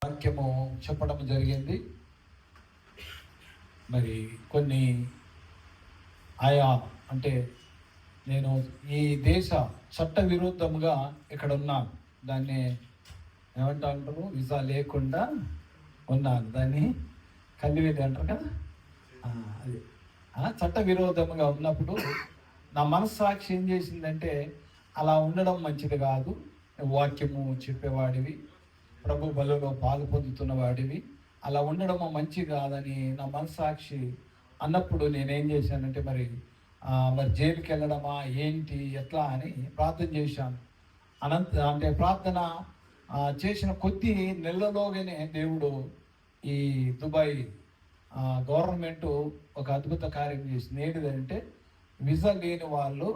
వాక్యము చెప్పడం జరిగింది. మరి కొన్ని ఆయా అంటే నేను ఈ దేశ చట్ట విరుద్ధంగా ఇక్కడ ఉన్నాను. దాన్ని ఏమంటా అంటారు, వీసా లేకుండా ఉన్నాను. దాన్ని కల్లివేది అంటారు కదా. అది చట్ట విరోధంగా ఉన్నప్పుడు నా మనస్సాక్షి ఏం చేసిందంటే, అలా ఉండడం మంచిది కాదు. వాక్యము చెప్పేవాడివి, ప్రభు బలలో పాలు పొందుతున్న వాడివి, అలా ఉండడం మంచి కాదని నా మనస్సాక్షి అన్నప్పుడు నేనేం చేశానంటే, మరి జైలుకి వెళ్ళడమా ఏంటి ఎట్లా అని ప్రార్థన చేశాను. అంటే ప్రార్థన చేసిన కొద్ది నెలలోగానే దేవుడు ఈ దుబాయ్ గవర్నమెంటు ఒక అద్భుత కార్యం చేసింది. ఏంటిదంటే, వీసా లేని వాళ్ళు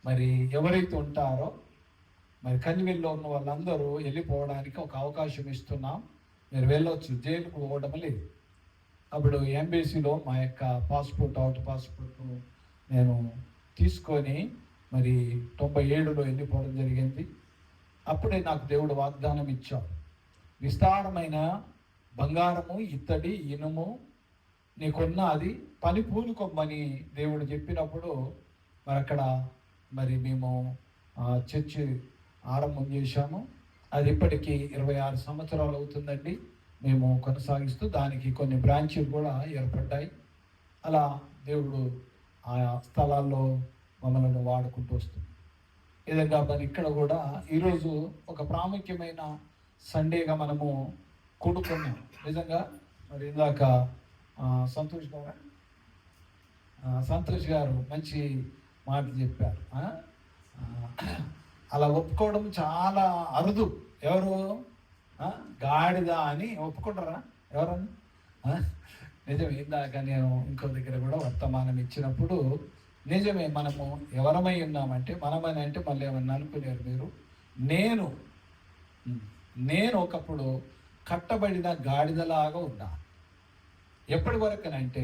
మరి ఎవరైతే ఉంటారో మరి కన్వీల్లో ఉన్న వాళ్ళందరూ వెళ్ళిపోవడానికి ఒక అవకాశం ఇస్తున్నాం, మీరు వెళ్ళొచ్చు, జైలుకు పోవడం లేదు. అప్పుడు ఎంబీసీలో మా యొక్క పాస్పోర్ట్, అవుట్ పాస్పోర్ట్ నేను తీసుకొని మరి 97లో వెళ్ళిపోవడం జరిగింది. అప్పుడే నాకు దేవుడు వాగ్దానం ఇచ్చాడు, విస్తారమైన బంగారము, ఇత్తడి, ఇనుము నీకున్న అది పని పూనుకోమని దేవుడు చెప్పినప్పుడు మరి అక్కడ మరి మేము చర్చి ఆరంభం చేశాము. అది ఇప్పటికీ 26 సంవత్సరాలు అవుతుందండి మేము కొనసాగిస్తూ. దానికి కొన్ని బ్రాంచీలు కూడా ఏర్పడ్డాయి. అలా దేవుడు ఆ స్థలాల్లో మమ్మల్ని వాడుకుంటూ వస్తుంది. ఈ విధంగా మరి ఇక్కడ కూడా ఈరోజు ఒక ప్రాముఖ్యమైన సండేగా మనము కూడుకున్నాం. నిజంగా మరి ఇందాక సంతోష్ గారు మంచి మాటలు చెప్పారు. అలా ఒప్పుకోవడం చాలా అరుదు. ఎవరు గాడిద అని ఒప్పుకుంటారా ఎవరన్నా? నిజమే. ఇందాక నేను ఇంకో దగ్గర కూడా వర్తమానం ఇచ్చినప్పుడు నిజమే, మనము ఎవరమై ఉన్నామంటే, మనమని అంటే మళ్ళీ ఏమన్నా అనుకునేరు మీరు. నేను ఒకప్పుడు కట్టబడిన గాడిదలాగా ఉన్నా. ఎప్పటి వరకునంటే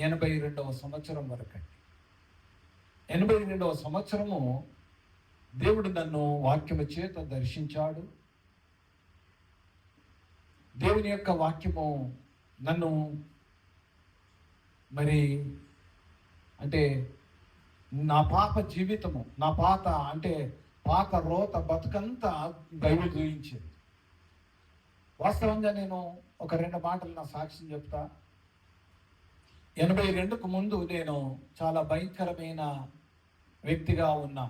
82వ సంవత్సరం వరకండి. 82వ సంవత్సరము దేవుడు నన్ను వాక్యము చేత దర్శించాడు. దేవుని యొక్క వాక్యము నన్ను మరి అంటే నా పాప జీవితము, నా పాత రోత బతుకంతా బైబిల్ చూయించింది. వాస్తవంగా నేను ఒక 2 మాటలు నా సాక్ష్యం చెప్తా. 82కు ముందు నేను చాలా భయంకరమైన వ్యక్తిగా ఉన్నా.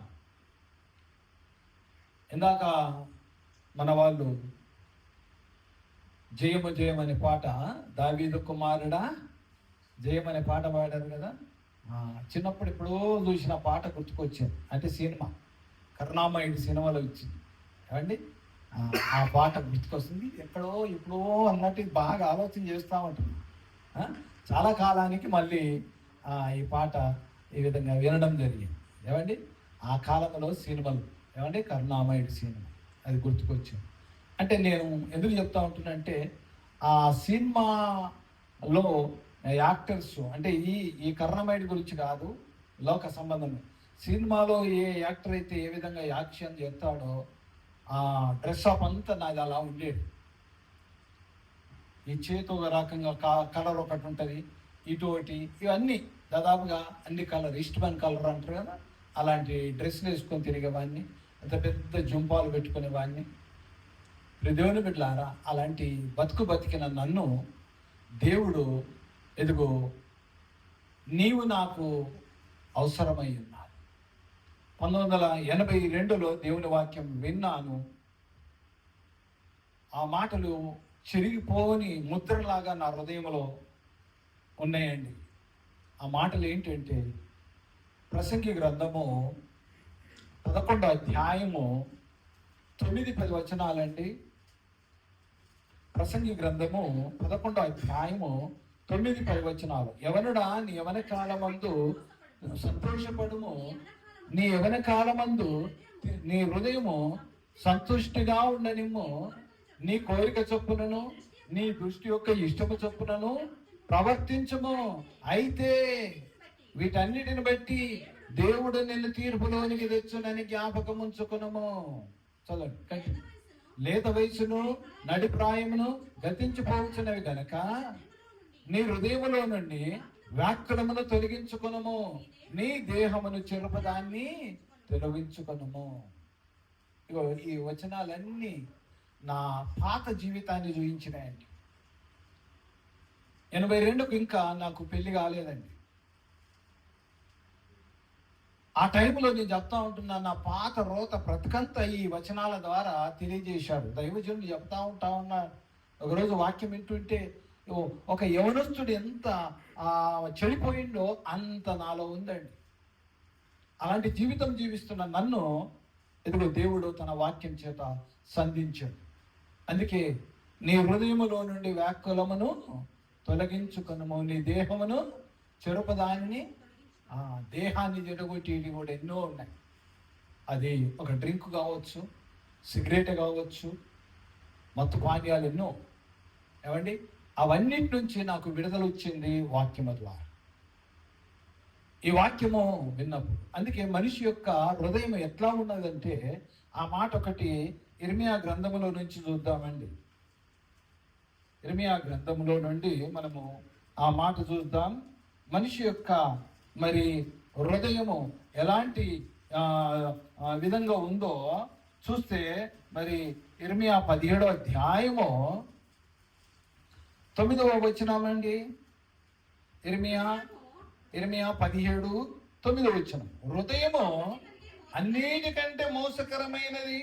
ఇందాక మన వాళ్ళు జయము జయమనే పాట, దావీదు కుమారుడా జయమనే పాట పాడారు కదా. చిన్నప్పుడు ఎప్పుడో చూసిన పాట గుర్తుకొచ్చింది. అంటే సినిమా కరుణామయుడు సినిమాలో ఇచ్చింది ఏమండి, ఆ పాట గుర్తుకొస్తుంది. ఎప్పుడో అన్నట్టు బాగా ఆలోచన చేస్తూ ఉంటుంది. చాలా కాలానికి మళ్ళీ ఈ పాట ఈ విధంగా వినడం జరిగింది. ఏమండి, ఆ కాలంలో సినిమాలు ఏమండి, కరుణామయుడు సినిమా అది గుర్తుకొచ్చింది. అంటే నేను ఎందుకు చెప్తా ఉంటున్నానంటే, ఆ సినిమాలో యాక్టర్స్ అంటే ఈ కరుణామయుడి గురించి కాదు, లోక సంబంధం. సినిమాలో ఏ యాక్టర్ అయితే ఏ విధంగా యాక్షన్ చేస్తాడో ఆ డ్రెస్అప్ అంతా నాది అలా ఉండేది. ఈ చేతి ఒక రకంగా కలర్ ఒకటి ఉంటుంది, ఇటు ఒకటి, ఇవన్నీ దాదాపుగా అన్ని కలర్, ఈస్ట్మన్ కలర్ అంటారు కదా, అలాంటి డ్రెస్సులు వేసుకొని తిరిగేవాడిని. అంత పెద్ద జుంపాలు పెట్టుకునేవాడిని. దేవుని బిడ్డలారా, అలాంటి బతికిన నన్ను దేవుడు ఎదుగో నీవు నాకు అవసరమై ఉన్నాడు. 1982లో దేవుని వాక్యం విన్నాను. ఆ మాటలు చెరిగిపోని ముద్రలాగా నా హృదయంలో ఉన్నాయండి. ఆ మాటలు ఏంటంటే, ప్రసంగి గ్రంథము 11వ అధ్యాయము 9-10 వచనాలండి. ప్రసంగి గ్రంథము 11వ అధ్యాయము 9-10 వచనాలు. యవనుడా, నీ యవన కాలమందు సంతోషపడుము, నీ యవన కాలమందు నీ హృదయము సంతుష్టిగా ఉండనిమ్ము, నీ కోరిక చొప్పునను నీ దృష్టి యొక్క ఇష్టము చొప్పునను ప్రవర్తించము. అయితే వీటన్నిటిని బట్టి దేవుడు నిన్ను తీర్పులోనికి తెచ్చునని జ్ఞాపకం ఉంచుకునము. చదవండి. లేత వయసును నడి ప్రాయమును గతించిపోవచ్చునవి గనక నీ హృదయములో నుండి వ్యాకులమును తొలగించుకొనుము, నీ దేహమును చెరుపదాన్ని తొలగించుకొనుము. ఇగో ఈ వచనాలన్నీ నా పాత జీవితాన్ని చూపించినాయండి. 82కు ఇంకా నాకు పెళ్లి కాలేదండి. ఆ టైంలో నేను చెప్తా ఉంటున్నా, నా పాత రోత బ్రతకంతా ఈ వచనాల ద్వారా తెలియజేశాడు. దైవజనుడు చెప్తా ఉన్నారు. ఒకరోజు వాక్యం వింటుంటే ఒక యవనస్తుడు ఎంత చెడిపోయిండో అంత నాలో ఉందండి. అలాంటి జీవితం జీవిస్తున్న నన్ను ఎదుగు దేవుడు తన వాక్యం చేత సంధించాడు. అందుకే నీ హృదయములో నుండి వ్యాకులమును తొలగించుకొనుము, నీ దేహమును చెరుపదాన్ని, దేహాన్ని చెడగొట్టేవి కూడా ఎన్నో ఉన్నాయి. అది ఒక డ్రింక్ కావచ్చు, సిగరెట్ కావచ్చు, మత్తు పానీయాలు ఎన్నో. ఏమండి, అవన్నిటి నుంచి నాకు విడుదల వచ్చింది వాక్యము ద్వారా, ఈ వాక్యము విన్నప్పుడు. అందుకే మనిషి యొక్క హృదయం ఎట్లా ఉన్నదంటే, ఆ మాట ఒకటి ఇర్మియా గ్రంథములో నుంచి చూద్దామండి. ఇర్మియా గ్రంథములో నుండి మనము ఆ మాట చూద్దాం. మనిషి యొక్క మరి హృదయము ఎలాంటి విధంగా ఉందో చూస్తే, మరి ఇర్మియా 17వ అధ్యాయము 9వ వచనమండి. ఇర్మియా 17:9 వచనం. హృదయము అన్నిటికంటే మోసకరమైనది,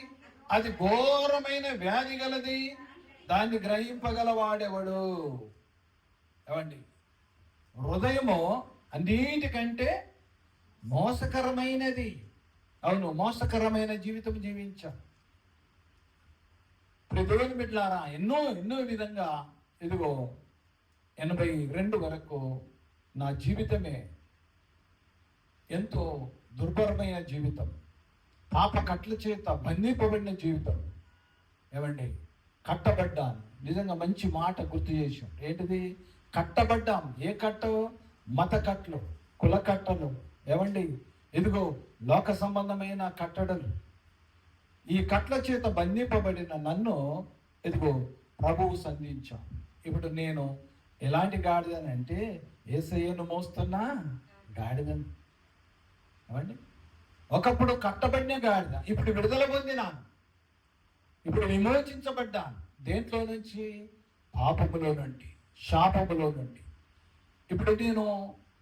అది ఘోరమైన వ్యాధి గలది, దాన్ని గ్రహింపగలవాడెవడు. ఏమండి, హృదయము అన్నిటికంటే మోసకరమైనది. అవును, మోసకరమైన జీవితం జీవించాం. దేవుని బిడ్డలారా, ఎన్నో విధంగా ఇదిగో 82 వరకు నా జీవితమే ఎంతో దుర్భరమైన జీవితం, పాప కట్ల చేత బంధింపబడిన జీవితం. ఏమండి, కట్టబడ్డాను. నిజంగా మంచి మాట గుర్తు చేసాం. ఏంటిది? కట్టబడ్డాం. ఏ కట్ట? మత కట్టలు, కుల కట్టలు. ఏమండి, ఇదిగో లోక సంబంధమైన కట్టడలు. ఈ కట్ల చేత బంధింపబడిన నన్ను ఇదిగో ప్రభువు సంధించాం. ఇప్పుడు నేను ఎలాంటి గాడిదనంటే, యేసయ్యను మోస్తున్నా గాడిదను. ఏమండి, ఒకప్పుడు కట్టబడిన గాడిద, ఇప్పుడు విడుదల పొందినాను, ఇప్పుడు విమోచించబడ్డాను. దేంట్లో నుంచి? పాపములో నుండి, శాపములో నుండి. ఇప్పుడు నేను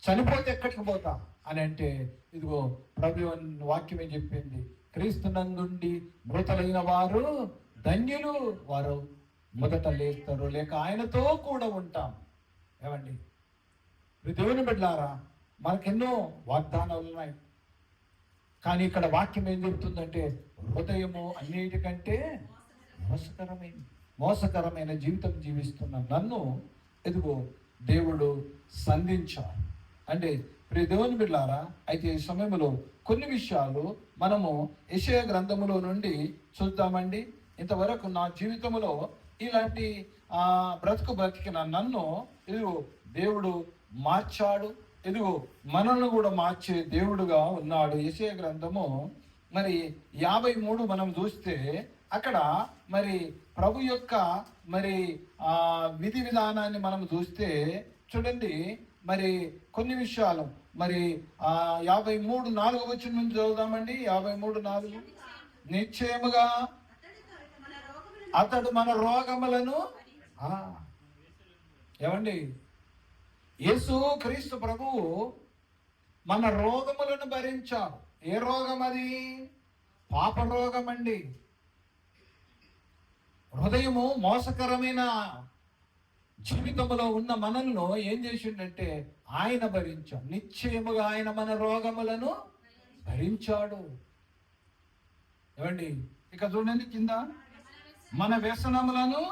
చనిపోతే ఎక్కడికి పోతా అని అంటే, ఇదిగో ప్రభు వాక్యమే చెప్పింది, క్రీస్తునందుండి మృతులైన వారు ధన్యులు, వారు మొదట లేస్తారు, లేక ఆయనతో కూడా ఉంటాం. ఏమండి, దేవుని బిడ్డలారా, మనకెన్నో వాగ్దానాలు ఉన్నాయి. కానీ ఇక్కడ వాక్యం ఏం చెబుతుందంటే, హృదయము అన్నిటికంటే మోసకరమైన జీవితం జీవిస్తున్న నన్ను ఎదుగో దేవుడు సంధించాడు. అంటే ప్రియ దేవుని బిడ్డలారా, అయితే ఈ సమయంలో కొన్ని విషయాలు మనము యెషయా గ్రంథములో నుండి చూద్దామండి. ఇంతవరకు నా జీవితంలో ఇలాంటి బ్రతికిన నన్ను ఇదిగో దేవుడు మార్చాడు. ఇదిగో మనల్ని కూడా మార్చే దేవుడుగా ఉన్నాడు. యెషయా గ్రంథము మరి 53 మనం చూస్తే, అక్కడ మరి ప్రభు యొక్క మరి విధి విధానాన్ని మనం చూస్తే చూడండి. మరి కొన్ని విషయాలు మరి 53:4 వచనం నుంచి చదువుదామండి. 53:4. నిశ్చయముగా అతడు మన రోగములను, ఏమండి, యేసు క్రీస్తు ప్రభువు మన రోగములను భరించాడు. ఏ రోగం అది? పాప రోగం అండి. హృదయము మోసకరమైన జీవితంలో ఉన్న మనల్ని ఏం చేసిండంటే ఆయన భరించాడు. నిశ్చయముగా ఆయన మన రోగములను భరించాడు. ఏమండి, ఇక చూడండి కింద, మన వ్యసనములను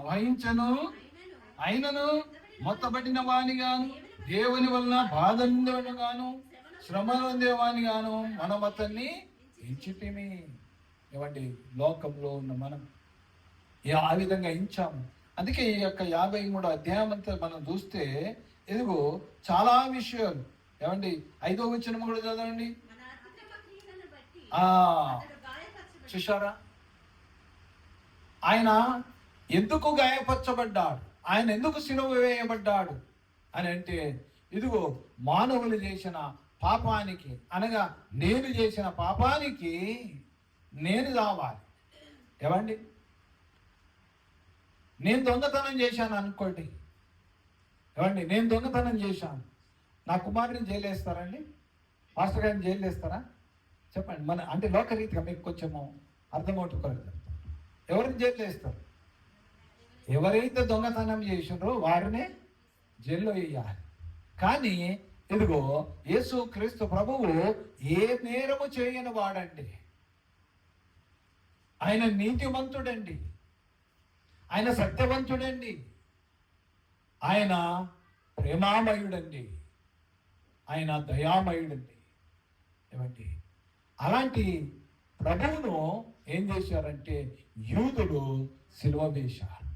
వహించను, అయినను మొత్తబడిన వానిగాను, దేవుని వలన బాధగాను, శ్రమ పొందేవానిగాను మనం అతన్ని ఎంచితిమి. ఏమండి, లోకంలో ఉన్న మనం ఆ విధంగా ఎంచాము. అందుకే ఈ యొక్క 53వ అధ్యాయం అంతా మనం చూస్తే ఎదుగు చాలా విషయాలు. ఏమండి, 5వ వచనం కూడా చదవండి. చూశారా? ఆయన ఎందుకు గాయపరచబడ్డాడు, ఆయన ఎందుకు సిలువ వేయబడ్డాడు అని అంటే, ఇదిగో మానవులు చేసిన పాపానికి, అనగా నేను చేసిన పాపానికి నేను రావాలి. ఏమండి, నేను దొంగతనం చేశాను అనుకోండి, ఏమండి, నేను దొంగతనం చేశాను, నా కుమారుడిని జైలు వేస్తారండి? మాస్టర్ గారిని జైలు వేస్తారా? చెప్పండి. మన అంటే లోకరీతిగా మీకు కొంచెము అర్థమవుతుంది. ఎవరిని జైలు వేస్తారు? ఎవరైతే దొంగతనం చేసినారో వారినే జైల్లో వేయాలి. కానీ ఇదిగో యేసు క్రీస్తు ప్రభువు ఏ నేరము చేయని వాడండి. ఆయన నీతిమంతుడండి, ఆయన సత్యవంతుడండి, ఆయన ప్రేమామయుడండి, ఆయన దయామయుడండి. ఏమండి, అలాంటి ప్రభువును ఏం చేశారంటే యూదులు సిలువ వేశారు.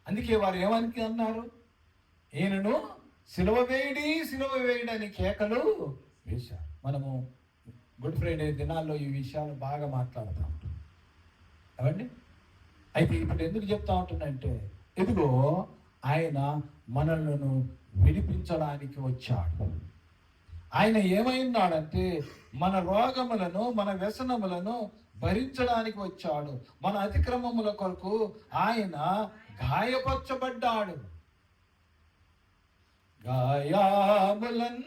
అందుకే వారు ఏమని అన్నారు? ఈయనను సిలువ వేయడి అని కేకలు వేశారు. మనము గుడ్ ఫ్రైడే దినాల్లో ఈ విషయాలు బాగా మాట్లాడతాం. ఏమండి, అయితే ఇప్పుడు ఎందుకు చెప్తా ఉంటుందంటే, ఇదిగో ఆయన మనలను విడిపించడానికి వచ్చాడు. ఆయన ఏమైనాడంటే మన రోగములను, మన వ్యసనములను భరించడానికి వచ్చాడు. మన అతిక్రమముల కొరకు ఆయన గాయపరచబడ్డాడు. గాయాములన్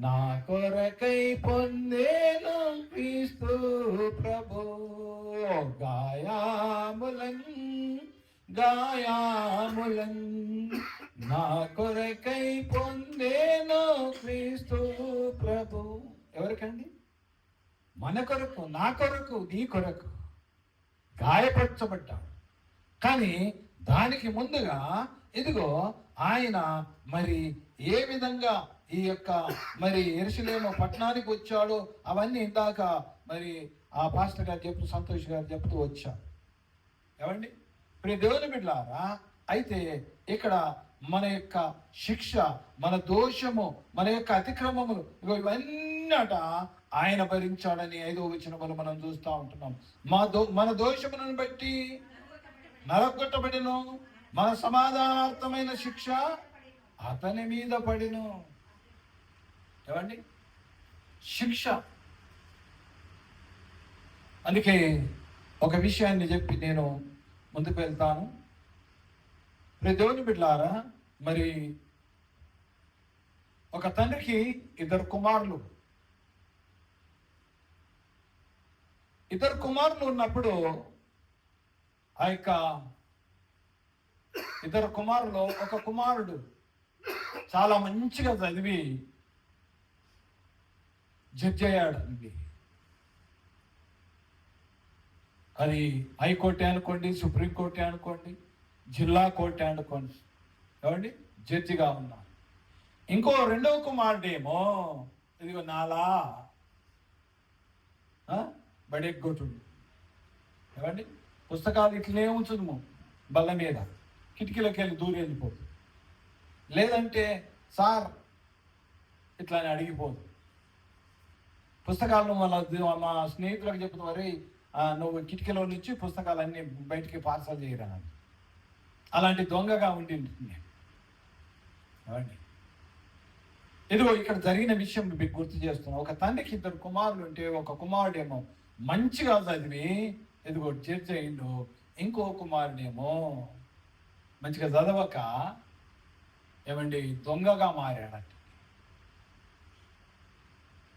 నా కొరకై పొందేను క్రీస్తు ప్రభు. గాయాములన్ నా కొరకై పొందేను క్రీస్తు ప్రభు. ఎవరికండి? మన కొరకు, నా కొరకు, నీ కొరకు గాయపరచబడ్డాడు. కానీ దానికి ముందుగా ఇదిగో ఆయన మరి ఏ విధంగా ఈ యొక్క మరి యెరూషలేము పట్టణానికి వచ్చాడో అవన్నీ ఇందాక మరి ఆ పాస్టర్ గారు చెప్తూ, సంతోష్ గారు చెప్తూ వచ్చారు. ఏమండి, ప్రియ దేవుని బిడ్డలారా, అయితే ఇక్కడ మన యొక్క శిక్ష, మన దోషము, మన యొక్క అతిక్రమములు ఇవన్నట ఆయన భరించాడని 5వ వచనములో మనం చూస్తూ ఉంటున్నాం. మన దోషములను బట్టి నరగొట్టబడిను, మన సమాధానార్థమైన శిక్ష అతని మీద పడిను. ఏమండి, శిక్ష. అందుకే ఒక విషయాన్ని చెప్పి నేను ముందుకు వెళ్తాను. దేవుని బిడ్డలారా, మరి ఒక తండ్రికి 2 కుమారులు. 2 కుమారులు ఉన్నప్పుడు ఆ యొక్క 2 కుమారులు, ఒక కుమారుడు చాలా మంచిగా చదివి జడ్జి అయ్యాడు. అది హైకోర్టే అనుకోండి, సుప్రీంకోర్టే అనుకోండి, జిల్లా కోర్టే అనుకోండి, ఏమండి, జడ్జిగా ఉన్నారు. ఇంకో 2వ కుమారుడేమో ఇదిగో నాలా బడెగ్గొట్టుడు. ఏమండి, పుస్తకాలు ఇట్లనే ఉంచుదుము బల్ల మీద, కిటికీలోకి వెళ్ళి దూరం వెళ్ళిపోదు, లేదంటే సార్ ఇట్లా అని అడిగిపోదు. పుస్తకాలను మా స్నేహితులకు చెప్తున్న వరే నువ్వు కిటికీలో నుంచి పుస్తకాలన్నీ బయటికి పార్సల్ చేయరా. అలాంటి దొంగగా ఉండింది. ఇదిగో ఇక్కడ జరిగిన విషయం మీకు గుర్తు చేస్తున్నా. ఒక తండ్రికి 2 కుమారులు ఉంటే ఒక కుమారుడేమో మంచిగా చదివి ఇదిగో జడ్జి అయిండు, ఇంకో కుమారుడేమో మంచిగా చదవక ఏమండి దొంగగా మారాడట.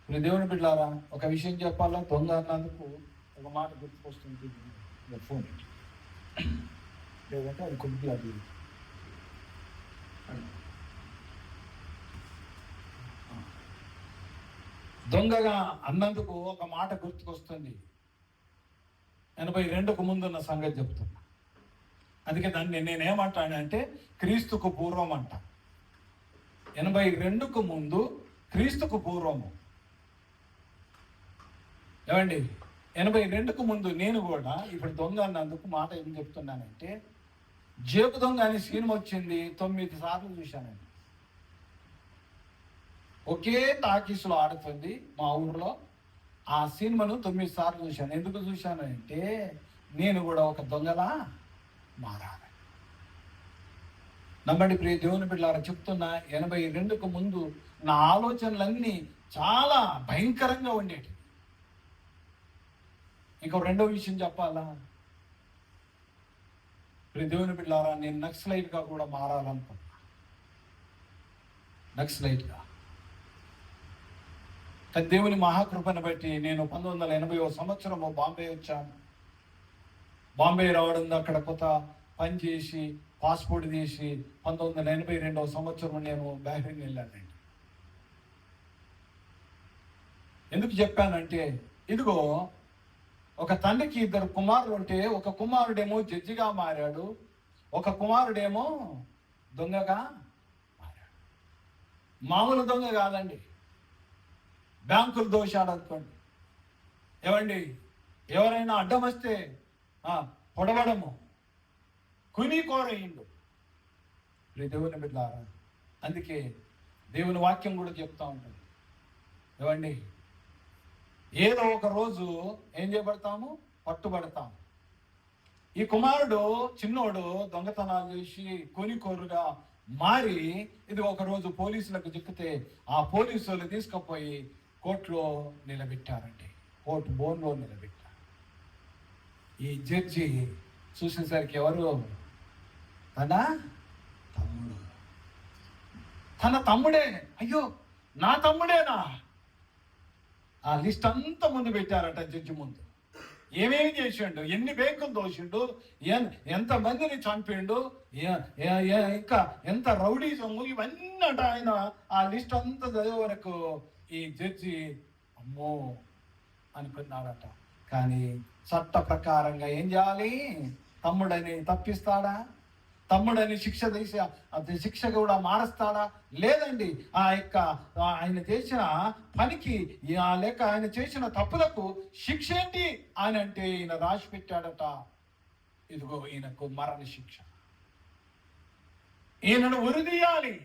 ఇప్పుడు దేవుని బిడ్డలారా, ఒక విషయం చెప్పాలా, దొంగ అన్నందుకు ఒక మాట గుర్తుకొస్తుంది. ఫోన్ లేదంటే అది కొద్దిగా అది దొంగగా అన్నందుకు ఒక మాట గుర్తుకొస్తుంది. 82కు ముందున్న సంగతి చెప్తున్నా. అందుకే దాన్ని నేనేమంటానంటే క్రీస్తుకు పూర్వం అంట. 82కు ముందు, క్రీస్తుకు పూర్వము. ఏమండి, 82కు ముందు నేను కూడా ఇప్పుడు దొంగ అన్నందుకు మాట ఏం చెప్తున్నానంటే, జేబు దొంగ అనే సినిమా వచ్చింది, 9 సార్లు చూశానండి. ఒకే టాకీస్లో ఆడుతుంది మా ఊర్లో. ఆ సినిమాను 9 సార్లు చూశాను. ఎందుకు చూశాను అంటే నేను కూడా ఒక దొంగలా మారాలి. నమ్మడి ప్రియ దేవుని బిడ్డలారా, చెప్తున్నా 82కు ముందు నా ఆలోచనలన్నీ చాలా భయంకరంగా ఉండేవి. ఇంకో రెండో విషయం చెప్పాలా ప్రియ దేవుని బిడ్డలారా, నేను నక్సలైట్గా కూడా మారాలనుకున్నా. నక్సలైట్గా. కానీ దేవుని మహాకృపను బట్టి నేను 1980వ సంవత్సరము బాంబే వచ్చాను. బాంబే రావడం, అక్కడ కొత్త పని చేసి పాస్పోర్ట్ తీసి 1982వ సంవత్సరం నేను బహ్రెయిన్ వెళ్ళానండి. ఎందుకు చెప్పానంటే, ఇదిగో ఒక తండ్రికి 2 కుమారులు ఉంటే ఒక కుమారుడేమో జడ్జిగా మారాడు, ఒక కుమారుడేమో దొంగగా మారాడు. మామూలు దొంగ కాదండి, బ్యాంకులు దోషాడు అనుకోండి. ఏమండి, ఎవరైనా అడ్డం వస్తే పొడవడము, కుని కోరయిండు. దేవుని బిడ్డలారా, అందుకే దేవుని వాక్యం కూడా చెప్తా ఉంటుంది. ఏమండి, ఏదో ఒక రోజు ఏం చేయబడతాము, పట్టుబడతాము. ఈ కుమారుడు చిన్నోడు దొంగతనాలు చేసి కోరుగా మారి ఇది ఒక రోజు పోలీసులకు చిక్కితే ఆ పోలీసులు తీసుకుపోయి కోర్టులో నిలబెట్టారండి. కోర్టు బోన్లో నిలబెట్టారు. ఈ జడ్జి చూసేసరికి ఎవరు, తన తమ్ముడే. అయ్యో, నా తమ్ముడేనా? ఆ లిస్ట్ అంతా ముందు పెట్టారట జడ్జి ముందు. ఏమేమి చేసిండు, ఎన్ని బ్యాంకులు దోషిండు, ఎంత మందిని చంపిండు, ఇంకా ఎంత రౌడీజము, ఇవన్నీ అట ఆయన ఆ లిస్ట్ అంతా చదివే వరకు ఈ జడ్జి అమ్మో అనుకున్నాడట. కానీ చట్ట ప్రకారంగా ఏం చేయాలి? తమ్ముడని తప్పిస్తాడా? తమ్ముడని శిక్ష కూడా మారుస్తాడా? లేదండి. ఆయన చేసిన పనికి లేక ఆయన చేసిన తప్పులకు శిక్ష ఏంటి అని అంటే ఈయన రాసి పెట్టాడట, ఇదిగో ఈయనకు మరణ శిక్ష, ఈయనను ఉరిదీయాలి.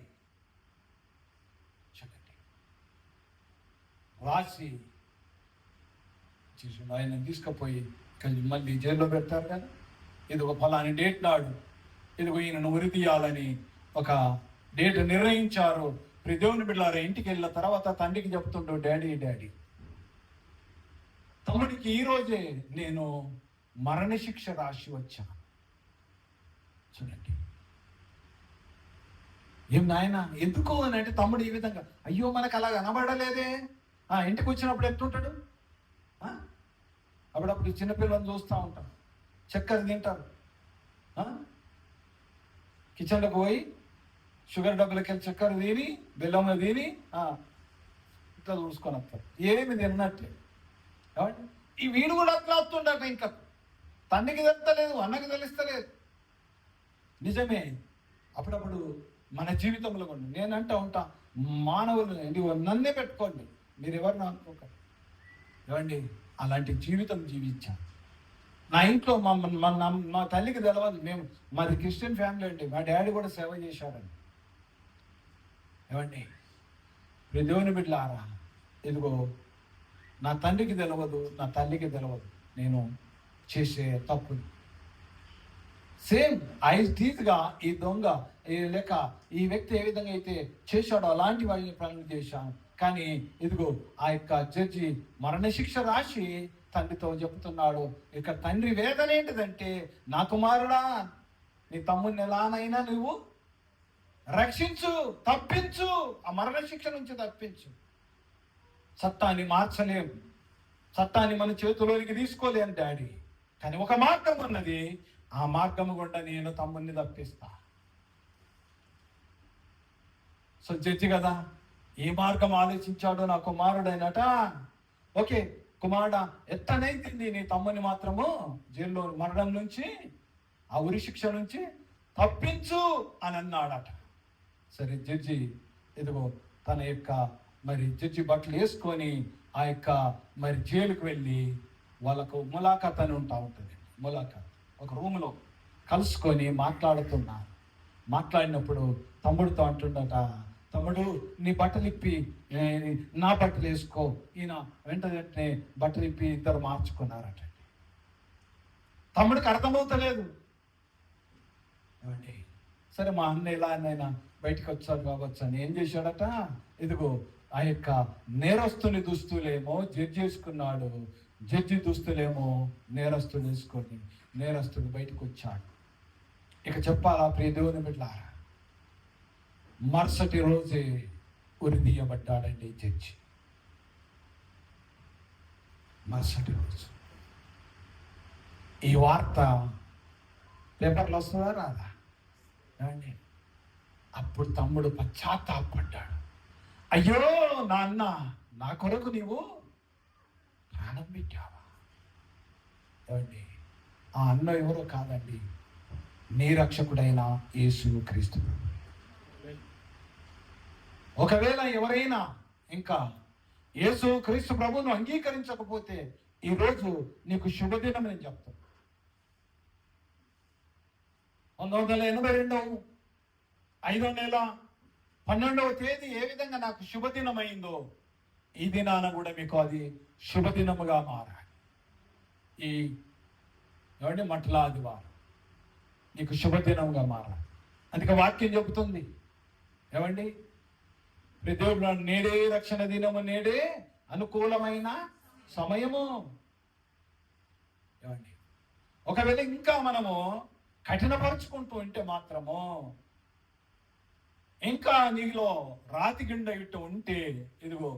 చూడండి, రాసి ఆయన తీసుకుపోయి మళ్ళీ జైల్లో పెడతారు కదా. ఇది ఒక ఫలాని డేట్ నాడు ఇదిగో ఈయనను ఉరి తీయాలని ఒక డేట్ నిర్ణయించారు. దేవుని బిడ్డలారా, ఇంటికి వెళ్ళిన తర్వాత తండ్రికి చెప్తుంటూ, డాడీ తమ్ముడికి ఈరోజే నేను మరణశిక్ష రాసి వచ్చాను. చూడండి, ఏం నాయన ఎందుకు అని అంటే, తమ్ముడు ఈ విధంగా, అయ్యో మనకు అలా కనబడలేదే. ఇంటికి వచ్చినప్పుడు ఎట్టుంటాడు, అప్పుడప్పుడు చిన్నపిల్లలను చూస్తూ ఉంటాం, చక్కెర తింటారు, కిచెన్లోకి పోయి షుగర్ డబ్బులకి వెళ్ళి చక్కెర తిని బెల్లం తిని ఇట్లా చూసుకొని వస్తారు, ఏమి తిన్నట్లే. కాబట్టి ఈ వీడు కూడా అట్లా వస్తుండట. ఇంకా తండ్రికి తెలుస్తలేదు, అన్నకి తెలుస్తలేదు. నిజమే, అప్పుడప్పుడు మన జీవితంలో కూడా నేను అంటూ ఉంటా, మానవులు నన్నే పెట్టుకోండి, మీరు ఎవరిని అనుకోకండి. ఏమండి, అలాంటి జీవితం జీవించాను. నా ఇంట్లో మా తల్లికి తెలవదు, మాది క్రిస్టియన్ ఫ్యామిలీ అండి. మా డాడీ కూడా సేవ చేశారండి. ఏమండి, దేవుని బిడ్డలారా, ఇదిగో నా తండ్రికి తెలవదు, నా తల్లికి తెలవదు నేను చేసే తప్పు. సేమ్ టీజ్గా ఈ దొంగ లేక ఈ వ్యక్తి ఏ విధంగా అయితే చేశాడో అలాంటి వాడిని పనులు చేశాను. కానీ ఇదిగో ఆ జడ్జి మరణశిక్ష రాసి తండ్రితో చెబుతున్నాడు. ఇక తండ్రి వేదన ఏంటిదంటే, నా కుమారుడా, నీ తమ్ముడిని ఎలానైనా నువ్వు రక్షించు, తప్పించు, ఆ మరణశిక్ష నుంచి తప్పించు. చట్టాన్ని మార్చలేం, చట్టాన్ని మన చేతిలోనికి తీసుకోలేం డాడీ, కానీ ఒక మార్గం ఉన్నది, ఆ మార్గం గుండా నేను తమ్ముడిని తప్పిస్తా. సో జడ్జి కదా, ఏ మార్గం ఆలోచించాడో నా కుమారుడైనట. ఓకే కుమారుడా, ఎత్తనైతుంది నీ తమ్ముని మాత్రము జైల్లో మరణం నుంచి, ఆ ఉరి శిక్ష నుంచి తప్పించు అని అన్నాడట. సరే, జడ్జి ఇదిగో తన జడ్జి బట్టలు వేసుకొని జైలుకు వెళ్ళి వాళ్ళకు ములాఖాత్ అని ఉంటుంది. ములాఖాత్ ఒక రూమ్లో కలుసుకొని మాట్లాడుతున్నారు. మాట్లాడినప్పుడు తమ్ముడితో అంటుండట, తమ్ముడు నీ బట్టలు ఇప్పి నా బట్టలు వేసుకో. ఈయన వెంటనే బట్టలు ఇప్పి ఇద్దరు మార్చుకున్నారట. తమ్ముడికి అర్థమవుతలేదు. ఏమండి, సరే మా అన్న ఇలా అన్నైనా బయటకు వచ్చాడు కావచ్చు అని ఏం చేశాడట, ఇదిగో ఆ యొక్క నేరస్తుని దుస్తులేమో జడ్జి వేసుకున్నాడు, జడ్జి దుస్తులేమో నేరస్తుడు వేసుకొని నేరస్తుడు బయటకు వచ్చాడు. ఇక చెప్పాలా ప్రియ దేవుని బిడ్డలారా, మరుసటి రోజే ఉరిదీయబడ్డాడండి జడ్జి. మరుసటి రోజు ఈ వార్త పేపర్లో వస్తుందా రాదా? ఏమండి, అప్పుడు తమ్ముడు పశ్చాత్తాపడ్డాడు. అయ్యో నాన్న, నా కొరకు నీవు ప్రాణం పెట్టావా? ఏమండి, ఆ అన్న ఎవరో కాదండి, నీ రక్షకుడైన యేసు క్రీస్తు. ఒకవేళ ఎవరైనా ఇంకా యేసు క్రీస్తు ప్రభువును అంగీకరించకపోతే ఈరోజు నీకు శుభదినం నేను చెప్తాను. 1982 5వ నెల 12వ తేదీ ఏ విధంగా నాకు శుభదినం అయిందో, ఈ దినాన కూడా మీకు అది శుభదినముగా మారాలి. ఈ ఏమండి మట్ల ఆదివారం నీకు శుభదినంగా మారాలి. అందుకే వాక్యం చెబుతుంది ఏమండి, దేవుడు నేడే రక్షణ దినము, నేడే అనుకూలమైన సమయము. ఏమండి, ఒకవేళ ఇంకా మనము కఠినపరుచుకుంటూ ఉంటే మాత్రము, ఇంకా నీలో రాతి గిండ ఇట్టు ఉంటే, ఇదిగో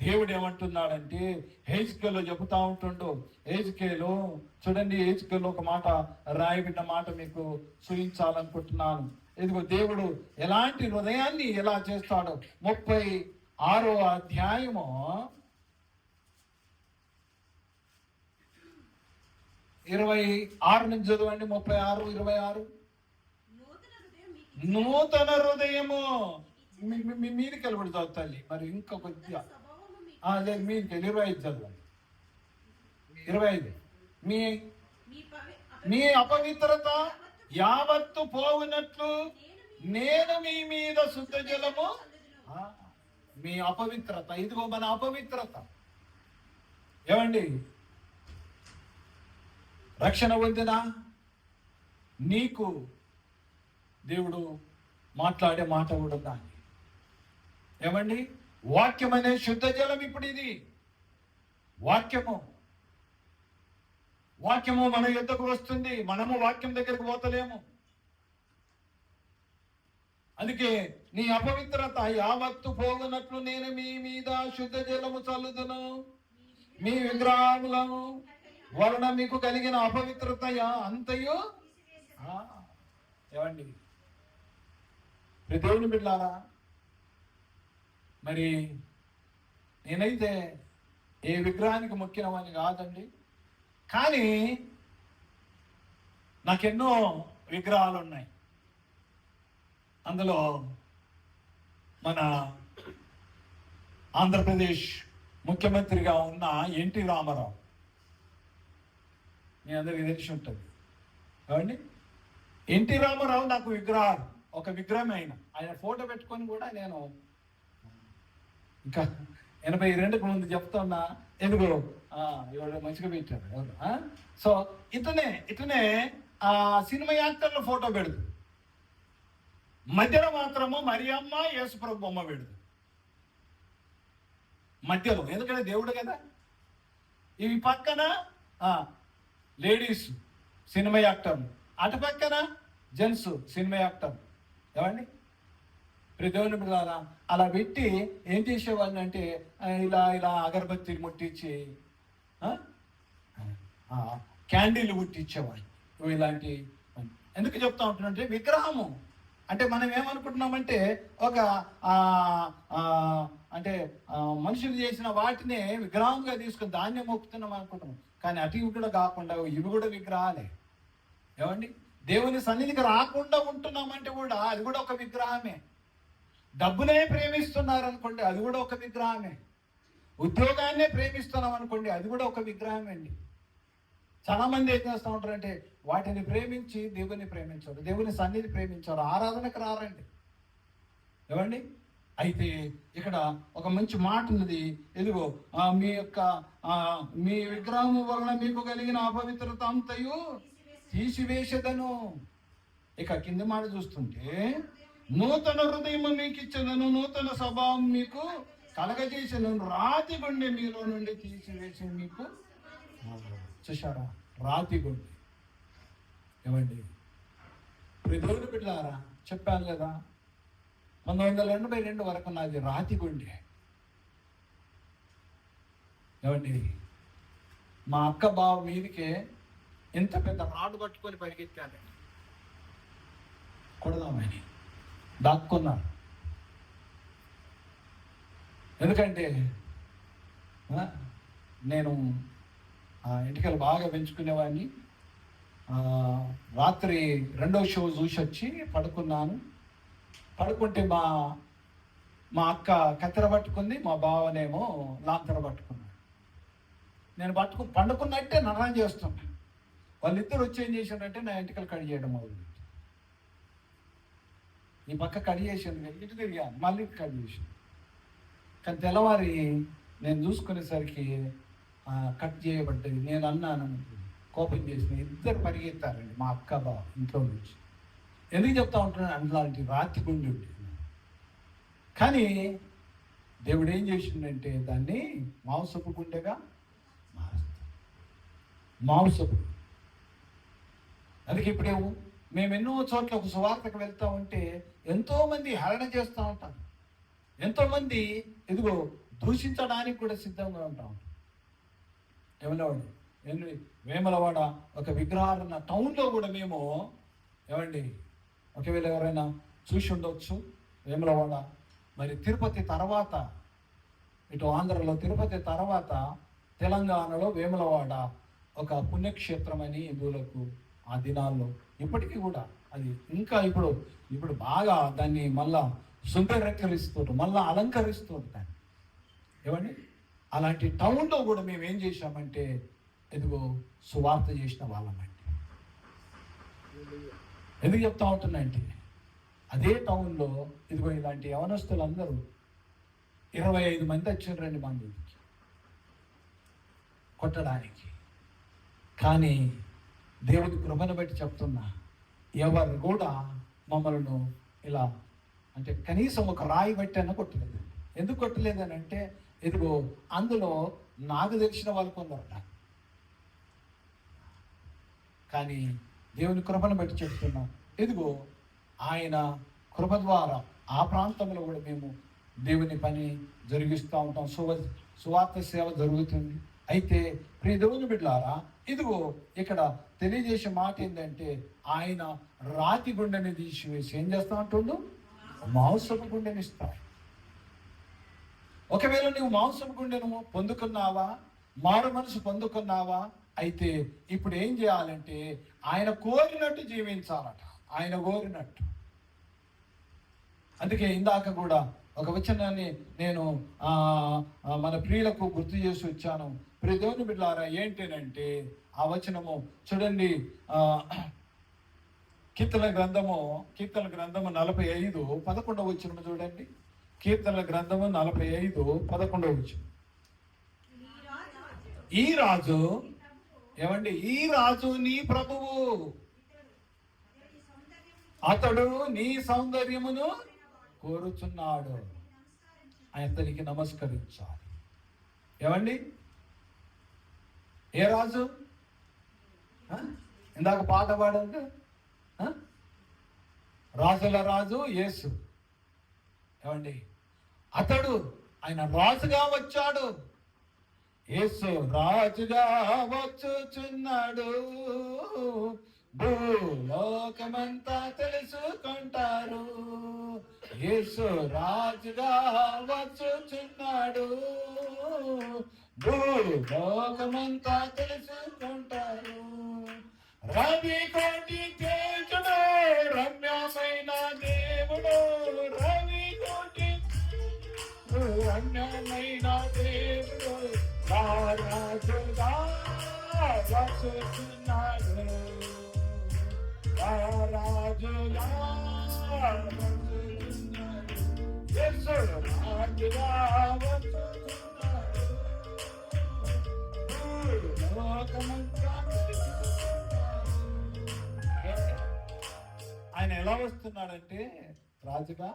దేవుడు ఏమంటున్నాడంటే హెజ్కేలులో చెబుతా ఉంటుండు. హెజ్కేలు చూడండి, హెజ్కేలులో ఒక మాట రాయబడిన మాట మీకు చూపించాలనుకుంటున్నాను. ఇదిగో దేవుడు ఎలాంటి హృదయాన్ని ఎలా చేస్తాడో 36వ అధ్యాయము 26 నుంచి చదవండి. 36, 26. నూతన హృదయము మీదికి వెళ్ళబడి చదువుతాలి. మరి ఇంకా కొద్దిగా లేదు, మీదికి 25 చదవండి. 25. మీ అపవిత్రత యావత్తు పోవునట్లు నేను మీ మీద శుద్ధ జలము. మీ అపవిత్రత, ఇదిగో మన అపవిత్రత. ఏమండి, రక్షణ పొందిన నీకు దేవుడు మాట్లాడే మాట కూడా ఉండాలి. ఏమండి, వాక్యం అనే శుద్ధ జలం. ఇప్పుడు ఇది వాక్యము మన యుద్ధకు వస్తుంది, మనము వాక్యం దగ్గరకు పోతలేము. అందుకే నీ అపవిత్రత యావత్తు పోగునట్లు నేను మీ మీద శుద్ధ జలము చల్లుదును, మీ విగ్రహములను వలన మీకు కలిగిన అపవిత్రత అంతయు. ఏమండి, దేవుని బిడ్డలారా, మరి నేనైతే ఏ విగ్రహానికి మొక్కినవని కాదండి, కానీ నాకెన్నో విగ్రహాలు ఉన్నాయి. అందులో మన ఆంధ్రప్రదేశ్ ముఖ్యమంత్రిగా ఉన్న ఎన్టీ రామారావు, మీ అందరికీ తెలిసి ఉంటుంది. ఏమండి, ఎన్టీ రామారావు నాకు విగ్రహాలు, ఒక విగ్రహం ఆయన ఫోటో పెట్టుకొని కూడా నేను ఇంకా 82కు ముందు చెప్తున్నా. ఎందుకు ఇవాళ మంచిగా పెట్టారు ఎవరు. సో ఇట్లనే సినిమా యాక్టర్ల ఫోటో పెడదు, మధ్యలో మాత్రము మరియమ్మ యేసుప్రభు బొమ్మ పెడదు మధ్యలో. ఎందుకంటే దేవుడు కదా. ఇవి పక్కన లేడీస్ సినిమా యాక్టర్లు, అటు పక్కన జెంట్స్ సినిమా యాక్టర్. ఏమండి, దేవుని బిడ్డలారా, అలా పెట్టి ఏం చేసేవాడిని అంటే ఇలా అగరబత్తి ముట్టించి క్యాండిల్ ముట్టించేవాడిని. ఇలాంటి ఎందుకు చెప్తా ఉంటున్నంటే, విగ్రహము అంటే మనం ఏమనుకుంటున్నామంటే ఒక అంటే మనుషులు చేసిన వాటిని విగ్రహంగా తీసుకుని ధాన్యం మొక్కుతున్నాం అనుకుంటున్నాం. కానీ అటు కూడా కాకుండా ఇవి కూడా విగ్రహాలే. ఏమండి, దేవుని సన్నిధికి రాకుండా ఉంటున్నామంటే కూడా అది కూడా ఒక విగ్రహమే. డబ్బునే ప్రేమిస్తున్నారు అనుకోండి, అది కూడా ఒక విగ్రహమే. ఉద్యోగాన్నే ప్రేమిస్తున్నాం అనుకోండి, అది కూడా ఒక విగ్రహమే అండి. చాలా మంది ఏం చేస్తూ ఉంటారంటే వాటిని ప్రేమించి దేవుని ప్రేమించారు, దేవుని సన్నిధి ప్రేమించారు, ఆరాధనకు రారండి. ఏమండి, అయితే ఇక్కడ ఒక మంచి మాట ఉన్నది. ఇదిగో మీ యొక్క మీ విగ్రహం వలన మీకు కలిగిన అపవిత్రత అంతయు తీసివేసేదను. ఇక కింద మాట చూస్తుంటే, నూతన హృదయం మీకు ఇచ్చేదను, నూతన స్వభావం మీకు కలగజేసేను, రాతి గుండె మీలో నుండి తీసివేసి మీకు. చూశారా, రాతి గుండె. ఏమండి దేవుని బిడ్డలారా, చెప్పాను కదా, 1982 వరకు నాది రాతి గుండె. ఏమండి మా అక్క బావ మీదకే ఎంత పెద్ద రాడు పట్టుకొని పరిగెత్తానండి, కొడదామని దాక్కున్నారు. ఎందుకంటే నేను ఇంటికలు బాగా పెంచుకునేవాడిని. రాత్రి 2వ షో చూసి వచ్చి పడుకున్నాను. పడుకుంటే మా అక్క కత్తెర పట్టుకుంది, మా బావనేమో లాంతర పట్టుకున్నాడు. నేను పండుకున్నట్టే నరం చేస్తున్నా. వాళ్ళిద్దరు వచ్చి ఏం చేశారంటే నా ఇంటికలు కడి చేయడం మొదలుపెట్టి, ఈ పక్క కడి చేసాను, ఇటు తిరిగాను, మళ్ళీ కడి చేశాను. కానీ తెల్లవారి నేను చూసుకునేసరికి కట్ చేయబడ్డది. నేను అన్నాను, కోపం చేసిన, ఇద్దరు పరిగెత్తారండి మా అక్క బావ ఇంట్లో నుంచి. ఎందుకు చెప్తా ఉంటున్నాను, అలాంటి రాతి గుండె ఉండేది. కానీ దేవుడు ఏం చేసిండంటే దాన్ని మాంసపు గుండెగా మారుస్తాడు. మాంసపు. అందుకే ఇప్పుడు మేము ఎన్నో చోట్ల ఒక సువార్తకు వెళ్తా ఉంటే ఎంతోమంది హరణ చేస్తూ ఉంటారు, ఎంతోమంది ఇదిగో దూషించడానికి కూడా సిద్ధంగా ఉంటాం. ఏమండి వేములవాడ ఒక విగ్రహాలున్న టౌన్లో కూడా మేము, ఏమండి ఒకవేళ ఎవరైనా చూసి ఉండవచ్చు, వేములవాడ మరి తిరుపతి తర్వాత, ఇటు ఆంధ్రలో తిరుపతి తర్వాత తెలంగాణలో వేములవాడ ఒక పుణ్యక్షేత్రం అని హిందువులకు ఆ దినాల్లో ఇప్పటికీ కూడా అది ఇంకా ఇప్పుడు బాగా దాన్ని మళ్ళా సుందరీకరిస్తుంటారు, మళ్ళీ అలంకరిస్తుంటారు దాన్ని. ఏమండి అలాంటి టౌన్లో కూడా మేము ఏం చేశామంటే ఇదిగో సువార్త చేసిన వాళ్ళమండి. ఎందుకు చెప్తా ఉంటున్నాయంటే అదే టౌన్లో ఇదిగో ఇలాంటి యవనస్తులందరూ 25 మంది వచ్చారండి మా ఇంటికి కొట్టడానికి. కానీ దేవుడి కృపను బట్టి చెప్తున్నా, ఎవరు కూడా మమ్మల్ని ఇలా అంటే కనీసం ఒక రాయి బట్టి అన్న కొట్టలేదు. ఎందుకు కొట్టలేదని అంటే ఇదిగో అందులో నాకు తెలిసిన వాళ్ళు కొందరు. కానీ దేవుని కృపను బట్టి చెప్తున్నా, ఇదిగో ఆయన కృప ద్వారా ఆ ప్రాంతంలో కూడా మేము దేవుని పని జరిగిస్తూ ఉంటాం. సువార్త సేవ జరుగుతుంది. అయితే ప్రియ దేవుని బిడ్డలారా, ఇదిగో ఇక్కడ తెలియజేసే మాట ఏంటంటే ఆయన రాతి గుండెని తీసివేసి ఏం చేస్తా అంటుండు, మాంసపు గుండెని ఇస్తాడు. ఒకవేళ నువ్వు మాంసపు గుండెను పొందుకున్నావా, మారు మనసు పొందుకున్నావా, అయితే ఇప్పుడు ఏం చేయాలంటే ఆయన కోరినట్టు జీవించాలట, ఆయన కోరినట్టు. అందుకే ఇందాక కూడా ఒక వచనాన్ని నేను మన ప్రియులకు గుర్తు చేసి వచ్చాను. ప్రియ దేవుని బిడ్డలారా, ఏంటంటే ఆ వచనము చూడండి, కీర్తన గ్రంథము 45:11 వచనము చూడండి. కీర్తన గ్రంథము 45:11. ఈ రాజు ఏమండి, ఈ రాజు నీ ప్రభువు, అతడు నీ సౌందర్యమును కోరుచున్నాడు, అతనికి నమస్కరించాలి. ఏమండి ఏ రాజు? ఇందాక పాట పాడండి, రాజుల రాజు యేసు. ఏమండి అతడు ఆయన రాజుగా వచ్చాడు. యేసు రాజుగా వచ్చుచున్నాడు, భూలోకమంతా తెలుసుకుంటారు. యేసు రాజుగా వచ్చుచున్నాడు, భూలోకమంతా తెలుసుకుంటారు. రవి కోటి తేజుడు, రమ్యమైన దేవుడు, రవి కోటి రమ్యమైన దేవుడు, రాజుగా వచ్చుచున్నాడు, రాజుగా వచ్చుచున్నాడు. యేసు ఆయన ఎలా వస్తున్నాడంటే రాజుగా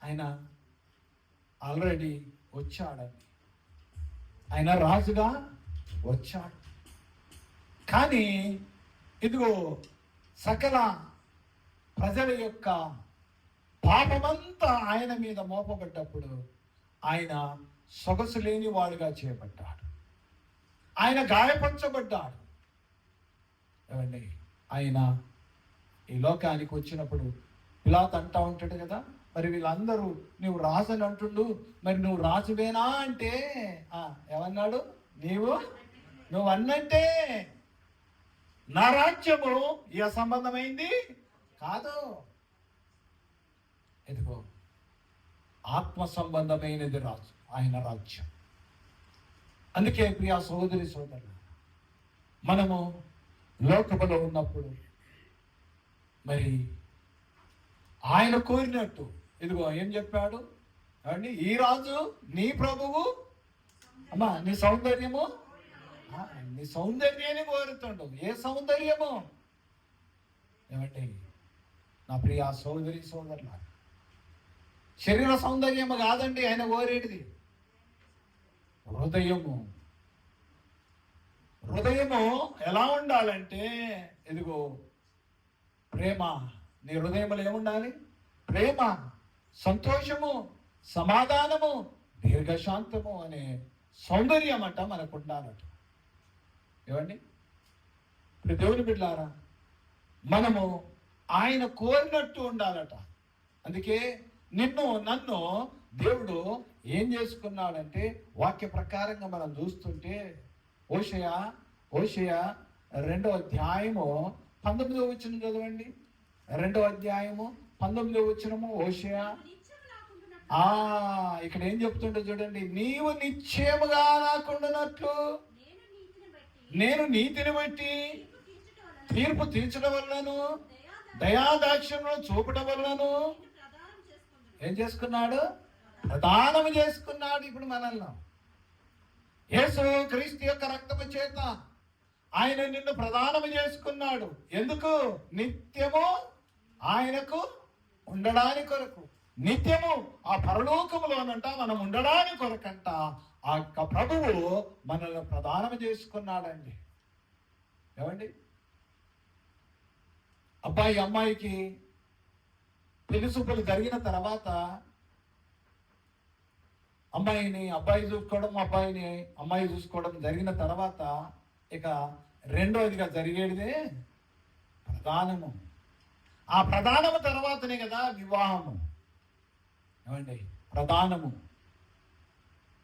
ఆయన ఆల్రెడీ వచ్చాడండి. ఆయన రాజుగా వచ్చాడు. కానీ ఇదిగో సకల ప్రజల యొక్క పాపమంతా ఆయన మీద మోపబడ్డప్పుడు ఆయన సొగసు లేని వాడుగా చేయబడ్డాడు. ఆయన గాయపరచబడ్డాడు. ఏమండి, ఆయన ఈ లోకానికి వచ్చినప్పుడు పిలాతు అంటా ఉంటాడు కదా, మరి వీళ్ళందరూ నువ్వు రాజు అని అంటుండు, మరి నువ్వు రాజువేనా అంటే ఏమన్నాడు, నువ్వు అన్నంటే నా రాజ్యము ఈ అసంబంధమైంది కాదు. ఎదుగో ఆత్మ సంబంధమైనది రాజు, ఆయన రాజ్యం. అందుకే ప్రియా సోదరి సోదరులు, మనము లోకములో ఉన్నప్పుడు మరి ఆయన కోరినట్టు ఇదిగో ఏం చెప్పాడు అండి, ఈ రాజు నీ ప్రభువు అమ్మా నీ సౌందర్యము, నీ సౌందర్యాన్ని కోరుతుండు. ఏ సౌందర్యము ఏమండి నా ప్రియ సోదరి సోదరుల, శరీర సౌందర్యము కాదండి ఆయన కోరేటిది, హృదయము. హృదయము ఎలా ఉండాలంటే ఇదిగో ప్రేమ. నీ హృదయంలో ఏముండాలి? ప్రేమ, సంతోషము, సమాధానము, దీర్ఘశాంతము అనే సౌందర్యం అంట మనకు ఉండాలట. ఏమండి, ఇప్పుడు దేవుని బిడ్డలారా, మనము ఆయన కోరినట్టు ఉండాలట. అందుకే నన్ను దేవుడు ఏం చేసుకున్నాడంటే వాక్య ప్రకారంగా మనం చూస్తుంటే హోషేయ 2వ అధ్యాయము 19వ వచనం చదవండి. 2వ అధ్యాయము 19వ వచనము హోషేయ. ఇక్కడ ఏం చెప్తుంటే చూడండి, నీవు నిశ్చయముగా నాకుండునట్లు నేను నీతిని బట్టి తీర్పు తీర్చడం వలనను దయాదాక్ష్యంలో చూపడం వలనను ఏం చేసుకున్నాడు? ప్రదానం చేసుకున్నాడు. ఇప్పుడు మనల్ని యేసు క్రీస్తు యొక్క రక్తము చేత ఆయన నిన్ను ప్రదానము చేసుకున్నాడు. ఎందుకు? నిత్యము ఆయనకు ఉండడానికి కొరకు, నిత్యము ఆ పరలోకములోనంట మనం ఉండడానికి కొరకంట ఆ యొక్క ప్రభువు మనల్ని ప్రదానం చేసుకున్నాడండి. ఏమండి, అమ్మాయికి పెళ్లి చూపులు జరిగిన తర్వాత అబ్బాయి చూసుకోవడం జరిగిన తర్వాత ఇక రెండోదిగా జరిగేదే ప్రధానము. ఆ ప్రధానము తర్వాతనే కదా వివాహము. ఏమండి, ప్రధానము.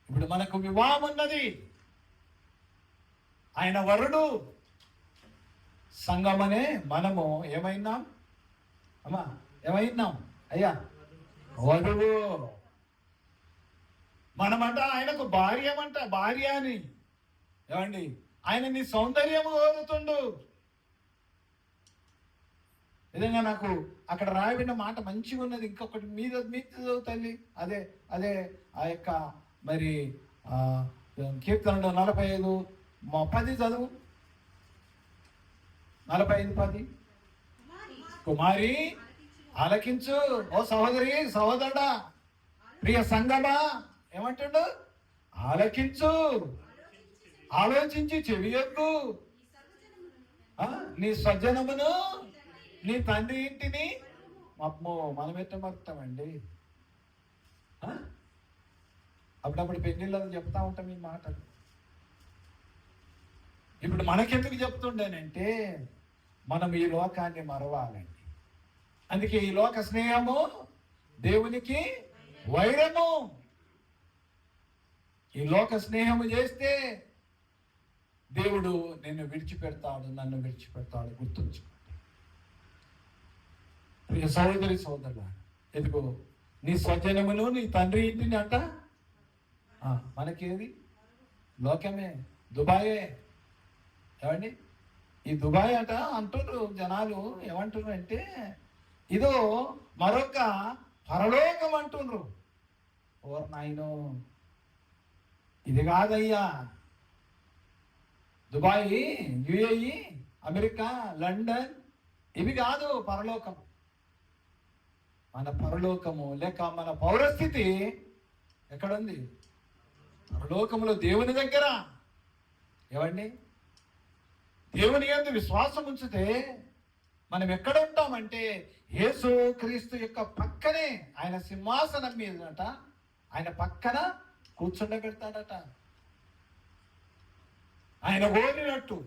ఇప్పుడు మనకు వివాహం ఉన్నది, ఆయన వరుడు, సంఘమనే మనము ఏమైనాం అయ్యా వధువు. మనమంట ఆయనకు భార్య అని. ఏమండి, ఆయన నీ సౌందర్యము కోరుతుండు. నిజంగా నాకు అక్కడ రాయబడిన మాట మంచిగా ఉన్నది. ఇంకొకటి మీద తల్లి అదే ఆ యొక్క మరి కీర్తనలో 45:10 చదువు. 45:10. కుమారి ఆలకించు, ఓ సహోదరి సహోదరుడా, ప్రియ సంగమా ఏమంటుండు? ఆలకించు, ఆలోచించి చెవియొగ్గు. నీ స్వజనమును నీ తండ్రి ఇంటిని మనం ఎట్ట మరుతామండి. అప్పుడప్పుడు పెళ్ళిళ్ళని చెప్తా ఉంటాం ఈ మాటలు. ఇప్పుడు మనకెందుకు చెప్తుండేనంటే మనం ఈ లోకాన్ని మరవాలండి. అందుకే ఈ లోక స్నేహము దేవునికి వైరము. ఈ లోక స్నేహము చేస్తే దేవుడు నన్ను విడిచిపెడతాడు. గుర్తుంచుకోండి ప్రియ సహోదరి సోదరులా. ఎదుగో నీ స్వజనమును నీ తండ్రి ఇంటిని అంట. మనకేది? లోకమే, దుబాయే. ఏమండి, ఈ దుబాయ్ అట అంటున్నారు జనాలు. ఏమంటున్నారు అంటే ఇదో మరొక పరలోకం అంటున్నారు. ఓర్ నాయనో, ఇది కాదయ్యా. దుబాయ్, యుఏఈ, అమెరికా, లండన్, ఇవి కాదు పరలోకం. మన పరలోకము లేక మన పౌరస్థితి ఎక్కడుంది? పరలోకములో దేవుని దగ్గర. ఏమండి, దేవుని యందు విశ్వాసం ఉంచితే మనం ఎక్కడ ఉంటామంటే యేసు క్రీస్తు యొక్క పక్కనే, ఆయన సింహాసనం మీదట ఆయన పక్కన కూర్చుండబెడతాడట, ఆయన కోరినట్టు.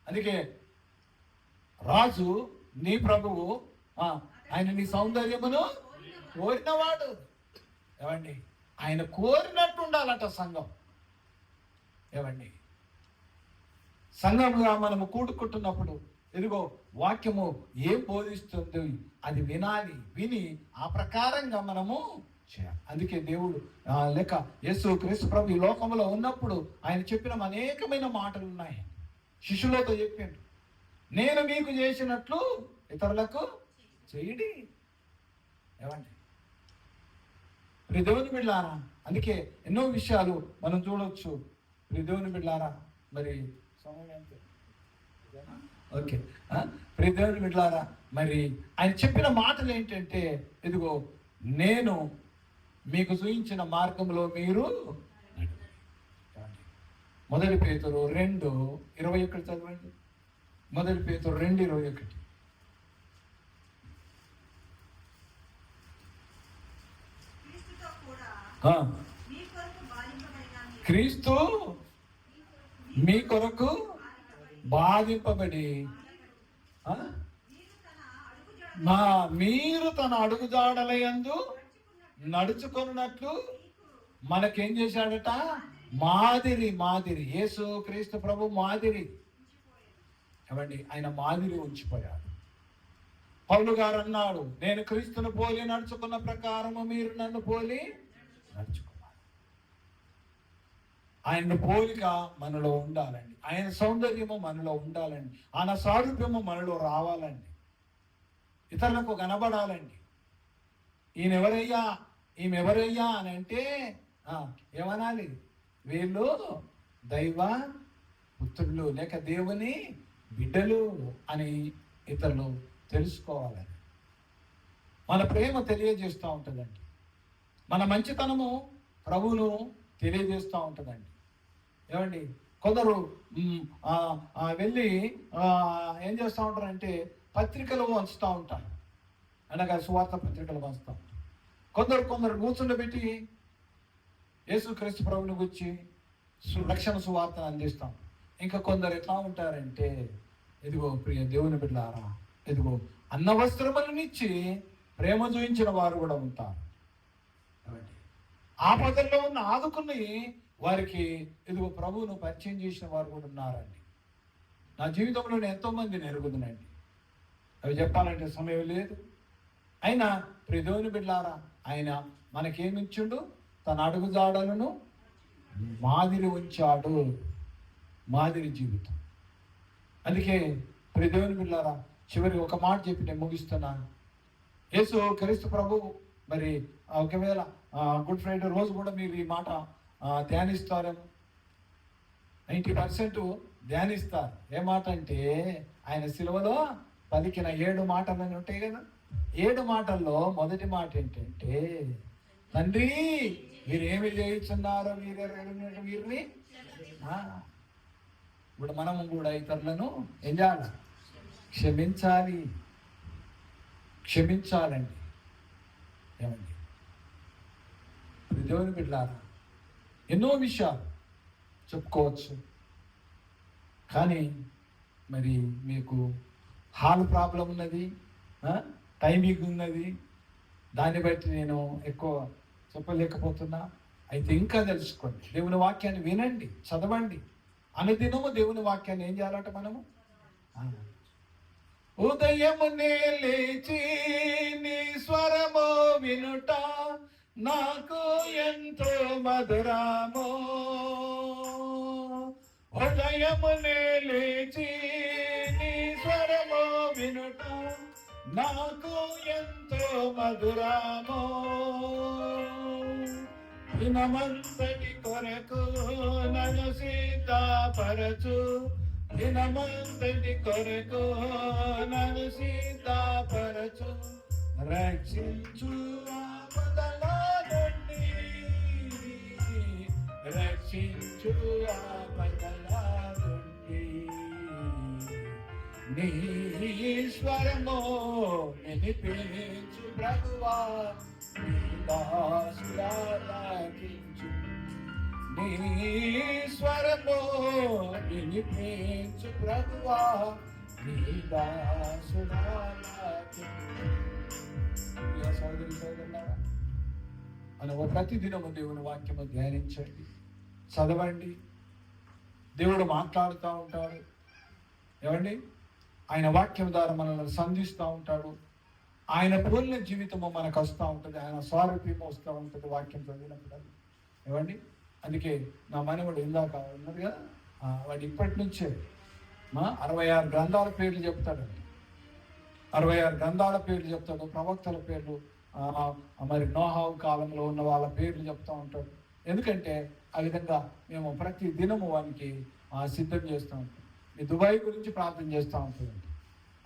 అందుకే రాజు నీ ప్రభువు, ఆయన నీ సౌందర్యమును కోరినవాడు. ఏమండి, ఆయన కోరినట్టు ఉండాలట సంఘం. ఏమండి, సంఘంగా మనము కూడుకుంటున్నప్పుడు ఇదిగో వాక్యము ఏం బోధిస్తుంది అది వినాలి, విని ఆ ప్రకారంగా మనము చేయాలి. అందుకే దేవుడు లేక యేసు క్రీస్తు ప్రభు ఈ లోకంలో ఉన్నప్పుడు ఆయన చెప్పిన అనేకమైన మాటలు ఉన్నాయి. శిష్యులతో చెప్పిండు, నేను మీకు చేసినట్లు ఇతరులకు చేయడి. ఏమండి, దేవుని బిడ్డలారా, అందుకే ఎన్నో విషయాలు మనం చూడవచ్చు. దేవుని బిడ్డలారా, మరి సమయం ఎంత? ఓకే. దేవుని బిడ్డలారా, మరి ఆయన చెప్పిన మాటలు ఏంటంటే ఇదిగో నేను మీకు చూపించిన మార్గంలో మీరు. మొదటి పేతురు 2:21 చదవండి. మొదటి పేతురు 2:21. క్రీస్తు మీ కొరకు బాధింపబడి మీరు తన అడుగుజాడలయందు నడుచుకున్నట్లు మనకేం చేశాడట? మాదిరి. యేసు క్రీస్తు ప్రభు మాదిరి. ఏమండి, ఆయన మాదిరి ఉంచిపోయాడు. పౌలు గారు అన్నాడు, నేను క్రీస్తును పోలి నడుచుకున్న ప్రకారము మీరు నన్ను పోలి నడుచుకోవాలి. ఆయన పోలిక మనలో ఉండాలండి, ఆయన సౌందర్యము మనలో ఉండాలండి, ఆయన సారూప్యము మనలో రావాలండి, ఇతరులకు కనబడాలండి. ఈమెవరయ్యా అని అంటే ఏమనాలి? వీళ్ళు దైవ పుత్రులు లేక దేవుని బిడ్డలు అని ఇతరులు తెలుసుకోవాలని. మన ప్రేమ తెలియజేస్తూ ఉంటుందండి, మన మంచితనము ప్రభువును తెలియజేస్తూ ఉంటుందండి. ఏమండి, కొందరు వెళ్ళి ఏం చేస్తూ ఉంటారంటే పత్రికలు పంచుతూ ఉంటారు, అనగా సువార్త పత్రికలు పంచుతూ ఉంటారు. కొందరు కూర్చుండబెట్టి యేసుక్రీస్తు ప్రభువుని గురించి రక్షణ సువార్తను అందిస్తాం. ఇంకా కొందరు ఎట్లా ఉంటారంటే ఇదిగో ప్రియ దేవుని బిడ్డలారా, ఇదిగో అన్న వస్త్రములనిచ్చి ప్రేమ చూపించిన వారు కూడా ఉంటారు. ఆపదల్లో ఉన్న ఆదుకుని వారికి ఇదిగో ప్రభువును పరిచయం చేసిన వారు కూడా ఉన్నారండి. నా జీవితంలో నేను ఎంతోమందిని ఎరుగుదునండి, అవి చెప్పాలంటే సమయం లేదు. అయినా ప్రియ దేవుని బిడ్డలారా, ఆయన మనకేమిచ్చిండు? తన అడుగుజాడలను మాదిరి ఉంచాడు, మాదిరి జీవితం. అందుకే ప్రియ దేవుని బిడ్డలారా, చివరి ఒక మాట చెప్పి నేను ముగిస్తున్నాను. యేసు క్రీస్తు ప్రభు మరి ఒకవేళ గుడ్ ఫ్రైడే రోజు కూడా మీరు ఈ మాట ధ్యానిస్తారేమో, 90% ధ్యానిస్తారు. ఏ మాట అంటే ఆయన సిలువలో పలికిన 7 మాటలని ఉంటాయి కదా. 7 మాటల్లో మొదటి మాట ఏంటంటే, తండ్రి మీరేమి చేయుచున్నారో వీరిని. ఇప్పుడు మనము కూడా ఇతరులను ఏం చేయాలి? క్షమించాలండి. ఏమండి, దేవుని బిడ్డలారా, ఎన్నో విషయాలు చెప్పుకోవచ్చు, కానీ మరి మీకు హాల్ ప్రాబ్లం ఉన్నది, టైమింగ్ ఉన్నది, దాన్ని బట్టి నేను ఎక్కువ చెప్పలేకపోతున్నా. అయితే ఇంకా తెలుసుకోండి, దేవుని వాక్యాన్ని వినండి, చదవండి. అనుదినము దేవుని వాక్యాన్ని ఏం చేయాలంట మనము? ఉదయమునే లేచి నీ స్వరము వినుట నాకు ఎంతో మధురమో. ఉదయమునే లేచి నీ స్వరము వినుట నాకు ఎంతో మధురమో. దినమంతటి కొరకు నన్ను సిద్ధపరచు దినమంతటి కొరకు నన్ను సిద్ధపరచు, రక్షించు ఆపదల నుండి, రక్షించు ఆపదల నుండి. నీ స్వరము వినిపించు ప్రభువా, నీ దాసులాలకించు. నీ స్వరము వినిపించు ప్రభువా, నీ దాసులాలకించు. సోదరి సోదరులారా, మనం ప్రతిదినము దేవుని వాక్యము ధ్యానించండి, చదవండి. దేవుడు మాట్లాడుతూ ఉంటాడు. ఏమండి, ఆయన వాక్యం ద్వారా మనల్ని సంధిస్తూ ఉంటాడు. ఆయన పోలిన జీవితము మనకు వస్తూ ఉంటుంది, ఆయన స్వారూప్యము వస్తూ ఉంటుంది వాక్యం చదివినప్పుడు. ఏమండి, అందుకే నా మనవడు ఇందాక ఉన్నది కదా, వాడు ఇప్పటి నుంచే 66 గ్రంథాల పేర్లు చెప్తాడండి. 66 గ్రంథాల పేర్లు చెప్తాడు, ప్రవక్తల పేర్లు, మరి నోహావు కాలంలో ఉన్న వాళ్ళ పేర్లు చెప్తూ ఉంటాడు. ఎందుకంటే ఆ విధంగా మేము ప్రతి దినము వానికి సిద్ధం చేస్తూ ఉంటాం. మీ దుబాయ్ గురించి ప్రార్థన చేస్తూ ఉంటుందండి.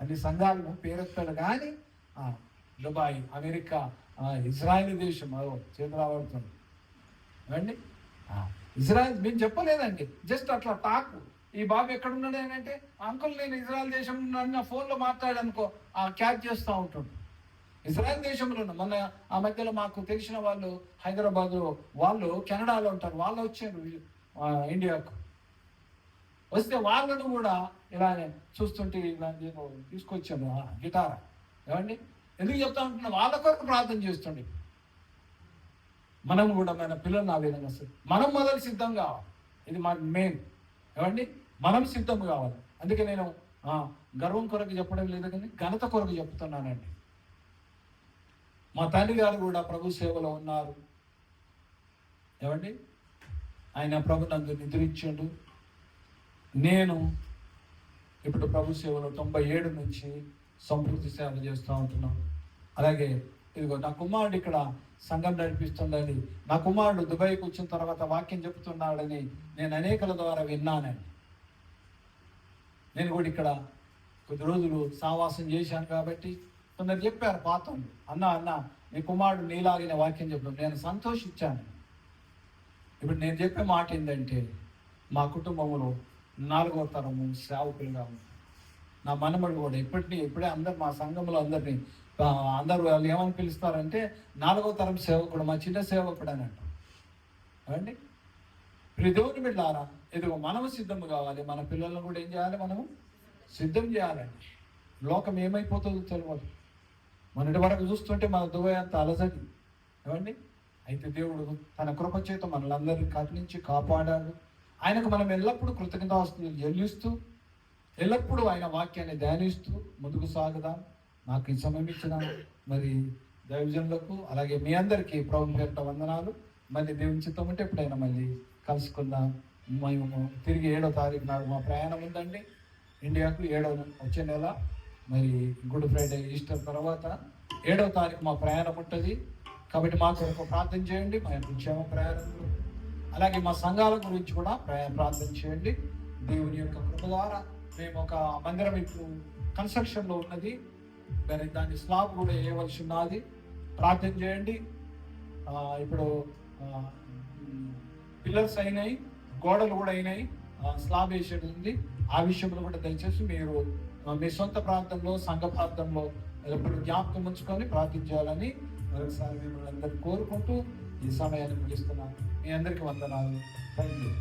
అన్ని సంఘాలను పేరెత్తాడు, కానీ దుబాయ్, అమెరికా, ఇజ్రాయిల్ దేశం చేతులాడుతుంది. ఏమండి, ఇజ్రాయిల్ మేము చెప్పలేదండి, జస్ట్ అట్లా టాక్. ఈ బాబు ఎక్కడున్నాడు అంటే, అంకుల్ నేను ఇజ్రాయెల్ దేశంలో ఉన్న ఫోన్లో మాట్లాడనుకో క్యాచ్ చేస్తూ ఉంటుండు. ఇజ్రాయెల్ దేశంలో మొన్న ఆ మధ్యలో మాకు తెలిసిన వాళ్ళు హైదరాబాద్ వాళ్ళు కెనడాలో ఉంటారు, వాళ్ళు వచ్చారు ఇండియాకు. వస్తే వాళ్ళను కూడా ఇలా చూస్తుంటే ఇలా నేను తీసుకొచ్చాను గిటార్. ఏమండి, ఎందుకు చెప్తా ఉంటున్నా, వాళ్ళ కొరకు ప్రార్థన చేస్తుండే. మనం కూడా మన పిల్లలు ఆ విధంగా మనం మొదలు సిద్ధం కావాలి. ఇది మా మెయిన్. ఏమండి, మనం సిద్ధం కావాలి. అందుకే నేను గర్వం కొరకు చెప్పడం లేదు, కానీ ఘనత కొరకు చెప్తున్నానండి. మా తండ్రి గారు కూడా ప్రభు సేవలో ఉన్నారు. ఏమండి, ఆయన ప్రభు నందు నిద్రించాడు. నేను ఇప్పుడు ప్రభు సేవలో 97 నుంచి సంపూర్తి సేవ చేస్తూ ఉంటున్నాను. అలాగే ఇదిగో నా కుమారుడు ఇక్కడ సంఘం నడిపిస్తుండని, నా కుమారుడు దుబాయ్కి వచ్చిన తర్వాత వాక్యం చెప్తున్నాడని నేను అనేకల ద్వారా విన్నానండి. నేను కూడా ఇక్కడ కొద్ది రోజులు సావాసం చేశాను కాబట్టి కొందరు చెప్పారు పాత అన్న నీ కుమారుడు నీలాగిన వాక్యం చెప్పడం నేను సంతోషించాను. ఇప్పుడు నేను చెప్పే మాట ఏంటంటే, మా కుటుంబంలో 4వ తరము సేవకులుగా ఉంది. నా మనమడు కూడా ఇప్పుడే అందరు మా సంఘంలో అందరూ వాళ్ళు ఏమని పిలుస్తారంటే 4వ తరం సేవకుడు, మా చిన్న సేవకుడు అని అంటారు. ఏమండి, ఇప్పుడు దేవుని బిడ్డలారా, ఇదిగో మనము సిద్ధం కావాలి. మన పిల్లలను కూడా ఏం చేయాలి, మనము సిద్ధం చేయాలండి. లోకం ఏమైపోతుందో తెలియదు. మొన్నటి వరకు చూస్తుంటే మన దుబాయ్ అంత అలజడి. ఏమండి, అయితే దేవుడు తన కృప చేత మనలందరినీ కరుణించి కాపాడాడు. ఆయనకు మనం ఎల్లప్పుడూ కృతజ్ఞతాస్తుతులు చెల్లిస్తూ ఎల్లప్పుడూ ఆయన వాక్యాన్ని ధ్యానిస్తూ ముందుకు సాగుదాం. నాకు ఈ సమయం ఇచ్చిన మరి దైవజనులకు, అలాగే మీ అందరికీ ప్రభు పేరిట వందనాలు. మళ్ళీ దేవుని చిత్తం ఉంటే ఎప్పుడైనా మళ్ళీ కలుసుకుందాం. మేము తిరిగి 7వ తారీఖు నాడు మా ప్రయాణం ఉందండి ఇండియాకు. వచ్చే నెల మరి గుడ్ ఫ్రైడే ఈస్టర్ తర్వాత 7వ తారీఖు మా ప్రయాణం ఉంటుంది. కాబట్టి మా కొరకు ప్రార్థన చేయండి, మా యొక్క క్షేమ ప్రయాణంలో. అలాగే మా సంఘాల గురించి కూడా ప్రార్థన చేయండి. దేవుని యొక్క కృప ద్వారా మేము ఒక మందిరం ఇప్పుడు కన్స్ట్రక్షన్లో ఉన్నది, మరి దాన్ని స్లాబ్ కూడా వేయవలసి ఉన్నది. ప్రార్థన చేయండి. ఇప్పుడు పిల్లర్స్ అయినాయి, గోడలు కూడా అయినాయి, స్లాబ్ వేసేది ఉంది. ఆ విషయంలో కూడా దయచేసి మీరు మీ సొంత ప్రాంతంలో, సంఘ ప్రాంతంలో ఎప్పుడు జ్ఞాపకం ఉంచుకొని ప్రార్థించాలని మరొకసారి మిమ్మల్ని అందరికీ కోరుకుంటూ ఈ సమయాన్ని ముగిస్తున్నాను. మీ అందరికీ వందనాలు. Thank you.